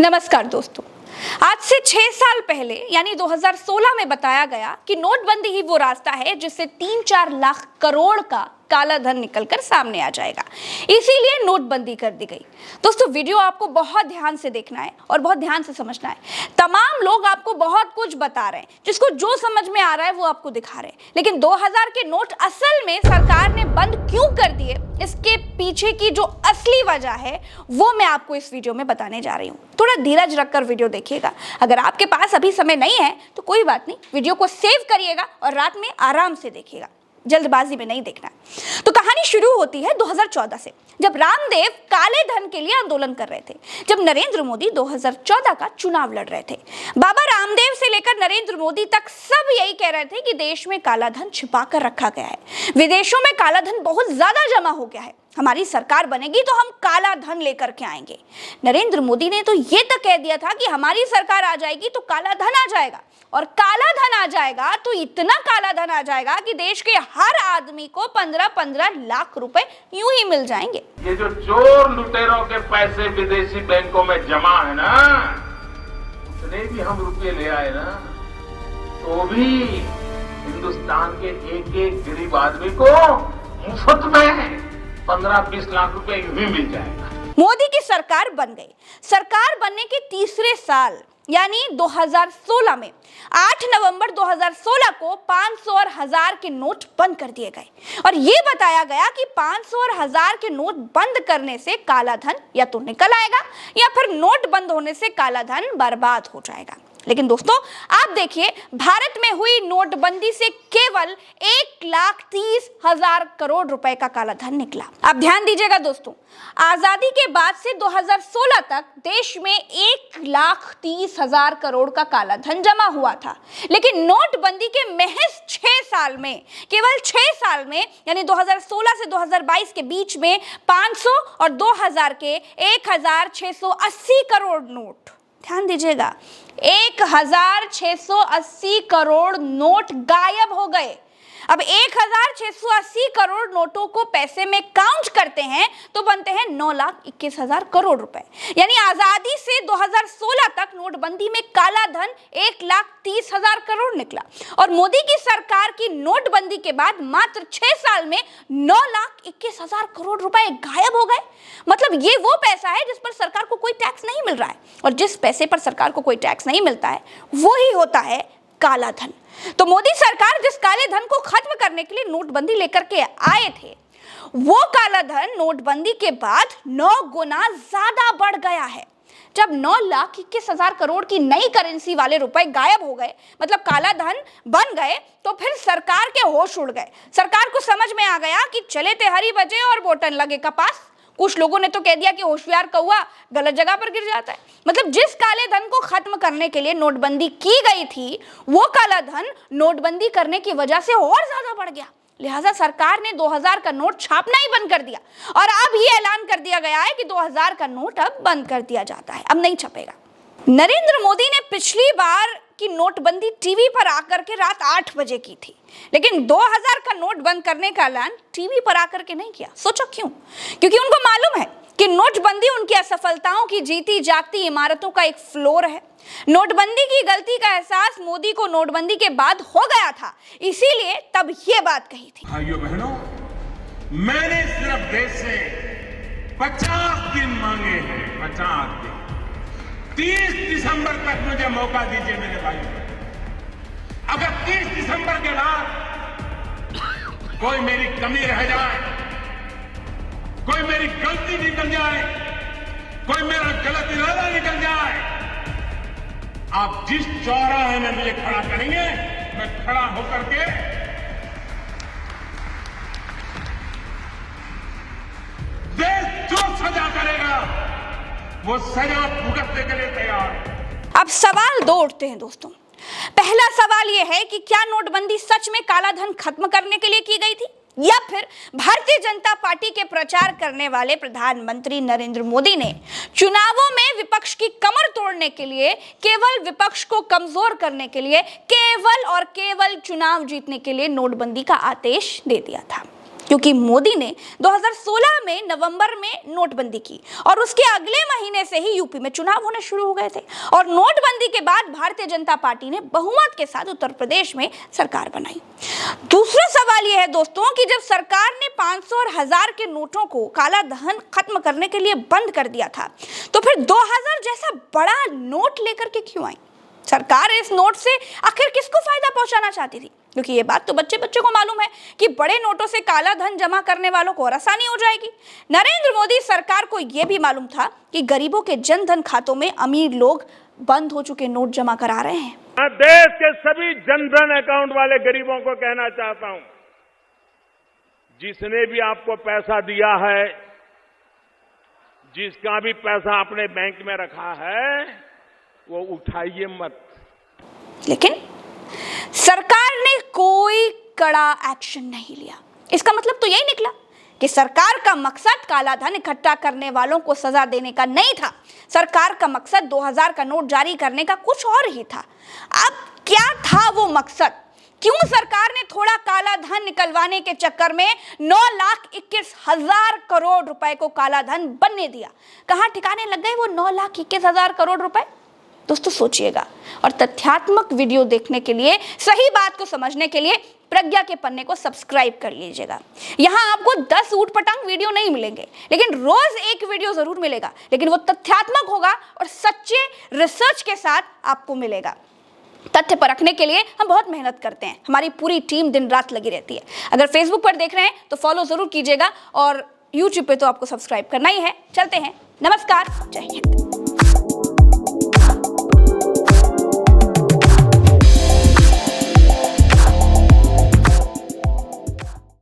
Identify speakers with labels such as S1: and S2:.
S1: नमस्कार दोस्तों, आज से 6 साल पहले यानी 2016 में बताया गया कि नोटबंदी ही वो रास्ता है जिससे 3-4 लाख करोड़ का काला धन निकलकर सामने आ जाएगा। इसीलिए नोटबंदी कर दी गई। दोस्तों, वीडियो आपको बहुत ध्यान से देखना है और बहुत ध्यान से समझना है। तमाम लोग आपको बहुत कुछ बता रहे हैं, जिसको जो समझ में आ रहा है वो आपको दिखा रहे हैं, लेकिन 2000 के नोट असल में सरकार ने बंद क्यों कर दिए, इसके पीछे की जो असली वजह है वो मैं आपको इस वीडियो में बताने जा रही हूँ। थोड़ा धीरज रखकर वीडियो देखिएगा। अगर आपके पास अभी समय नहीं है तो कोई बात नहीं, वीडियो को सेव करिएगा और रात में आराम से देखिएगा, जल्दबाजी में नहीं देखना। तो कहानी शुरू होती है 2014 से, जब रामदेव काले धन के लिए आंदोलन कर रहे थे। जब नरेंद्र मोदी 2014 का चुनाव लड़ रहे थे, बाबा रामदेव से लेकर नरेंद्र मोदी तक सब यही कह रहे थे कि देश में काला धन छिपा कर रखा गया है, विदेशों में काला धन बहुत ज्यादा जमा हो गया है, हमारी सरकार बनेगी तो हम काला धन लेकर के आएंगे। नरेंद्र मोदी ने तो ये तक कह दिया था कि हमारी सरकार आ जाएगी तो काला धन आ जाएगा, और काला धन आ जाएगा तो इतना काला धन आ जाएगा कि देश के हर आदमी को 15-15 लाख रुपए यूं ही मिल जाएंगे।
S2: ये जो चोर लुटेरों के पैसे विदेशी बैंकों में जमा है ना, उतने भी हम रुपये ले आए ना, तो भी हिंदुस्तान के एक गरीब आदमी को मुफ्त में 15-20 लाख रुपए यूं ही मिल जाएगा।
S1: मोदी की सरकार बन गई। सरकार बनने के तीसरे साल यानी 2016 में 8 नवंबर 2016 को 500 और 1000 के नोट बंद कर दिए गए, और ये बताया गया कि 500 और 1000 के नोट बंद करने से काला धन या तो निकल आएगा या फिर नोट बंद होने से काला धन बर्बाद हो जाएगा। लेकिन दोस्तों, आप देखिए, भारत में हुई नोटबंदी से केवल 1,30,000 करोड़ रुपए का काला धन निकला। आप ध्यान दीजिएगा दोस्तों, आजादी के बाद से 2016 तक देश में 1,30,000 करोड़ का काला धन जमा हुआ था, लेकिन नोटबंदी के महज 6 साल में, केवल 6 साल में यानी 2016 से 2022 के बीच में 500 और 2000 के 1,680 करोड़ नोट, ध्यान दीजिएगा, 1,680 करोड़ नोट गायब हो गए। अब 1,680 करोड़ नोटों को पैसे में काउंट करते हैं तो बनते हैं 9,21,000 करोड़ रुपए। यानी आजादी से 2016 तक नोटबंदी में काला धन 1,30,000 करोड़ निकला, और मोदी की सरकार की नोटबंदी के बाद मात्र 6 साल में 9,21,000 करोड़ रुपए गायब हो गए। मतलब ये वो पैसा है जिस पर सरकार को कोई टैक्स नहीं मिल रहा है, और जिस पैसे पर सरकार को कोई टैक्स नहीं मिलता है वो ही होता है काला धन। तो मोदी सरकार जिस काले धन को खत्म करने के लिए नोटबंदी लेकर के आए थे, वो काला धन नोटबंदी के बाद 9 गुना ज्यादा बढ़ गया है। जब 9,21,000 करोड़ की नई करेंसी वाले रुपए गायब हो गए, मतलब काला धन बन गए, तो फिर सरकार के होश उड़ गए। सरकार को समझ में आ गया कि चले ते हरी बजे और बोटन लगे कपास। कुछ लोगों ने तो कह दिया कि होशियार कौवा गलत जगह पर गिर जाता है। मतलब जिस काले धन को खत्म करने के लिए नोटबंदी की गई थी, वो काला धन नोटबंदी करने की वजह से और ज्यादा बढ़ गया। लिहाजा सरकार ने 2000 का नोट छापना ही बंद कर दिया, और अब ये ऐलान कर दिया गया है कि 2000 का नोट अब बंद कर दिया जाता है, अब नहीं छपेगा। नरेंद्र मोदी ने पिछली बार की नोटबंदी टीवी पर आकर के रात 8 बजे की थी, लेकिन 2000 का नोट बंद करने का ऐलान टीवी पर आकर के नहीं किया। सोचो क्यों? क्योंकि उनको मालूम है कि नोटबंदी उनकी असफलताओं की जीती जागती इमारतों का एक फ्लोर है। नोटबंदी की गलती का एहसास मोदी को नोटबंदी के बाद हो गया था, इसीलिए तब ये बात कही थी।
S2: भाइयों बहनों, मैंने सिर्फ देश से 50 दिन मांगे हैं, 50 दिन। 30 दिसंबर तक मुझे मौका दीजिए मेरे भाई। अगर 30 दिसंबर के बाद कोई मेरी कमी रह जाए, कोई मेरी गलती निकल जाए, कोई मेरा गलत इरादा निकल जाए, आप जिस चौराहे में मुझे खड़ा करेंगे, मैं खड़ा होकर के देश जो सजा करेगा वो सजा भुगतने के लिए तैयार।
S1: अब सवाल 2 उठते हैं दोस्तों। पहला सवाल यह है कि क्या नोटबंदी सच में काला धन खत्म करने के लिए की गई थी, या फिर भारतीय जनता पार्टी के प्रचार करने वाले प्रधानमंत्री नरेंद्र मोदी ने चुनावों में विपक्ष की कमर तोड़ने के लिए, केवल विपक्ष को कमजोर करने के लिए, केवल और केवल चुनाव जीतने के लिए नोटबंदी का आदेश दे दिया था। क्योंकि मोदी ने 2016 में नवंबर में नोटबंदी की और उसके अगले महीने से ही यूपी में चुनाव होने शुरू हो गए थे और नोटबंदी के बाद भारतीय जनता पार्टी ने बहुमत के साथ उत्तर प्रदेश में सरकार बनाई। दूसरा सवाल यह है दोस्तों कि जब सरकार ने 500 और 1000 के नोटों को काला धन खत्म करने के लिए बंद कर दिया था, तो फिर 2000 जैसा बड़ा नोट लेकर के क्यों आई? सरकार इस नोट से आखिर किसको फायदा पहुंचाना चाहती थी? क्योंकि ये बात तो बच्चे को मालूम है कि बड़े नोटों से काला धन जमा करने वालों को और आसानी हो जाएगी। नरेंद्र मोदी सरकार को यह भी मालूम था कि गरीबों के जन धन खातों में अमीर लोग बंद हो चुके नोट जमा करा रहे हैं।
S2: मैं देश के सभी जनधन अकाउंट वाले गरीबों को कहना चाहता हूं, जिसने भी आपको पैसा दिया है, जिसका भी पैसा अपने बैंक में रखा है, वो उठाइए मत।
S1: लेकिन सरकार ने कोई कड़ा एक्शन नहीं लिया। इसका मतलब तो यही निकला कि सरकार का मकसद काला धन इकट्ठा करने वालों को सजा देने का नहीं था। सरकार का मकसद 2000 का नोट जारी करने का कुछ और ही था। अब क्या था वो मकसद? क्यों सरकार ने थोड़ा काला धन निकलवाने के चक्कर में 9,21,000 करोड़ रुपए को काला धन बनने दिया? कहां ठिकाने लग गए वो 9,21,000 करोड़ रुपए? दोस्तों सोचिएगा और तथ्यात्मक वीडियो देखने के लिए, सही बात को समझने के लिए प्रज्ञा के पन्ने को सब्सक्राइब कर लीजिएगा। यहाँ आपको 10 ऊटपटांग वीडियो नहीं मिलेंगे, लेकिन रोज एक वीडियो जरूर मिलेगा, लेकिन वो तथ्यात्मक होगा और सच्चे रिसर्च के साथ आपको मिलेगा। तथ्य परखने के लिए हम बहुत मेहनत करते हैं, हमारी पूरी टीम दिन रात लगी रहती है। अगर फेसबुक पर देख रहे हैं तो फॉलो जरूर कीजिएगा और यूट्यूब पे तो आपको सब्सक्राइब करना ही है। चलते हैं, नमस्कार, जय हिंद।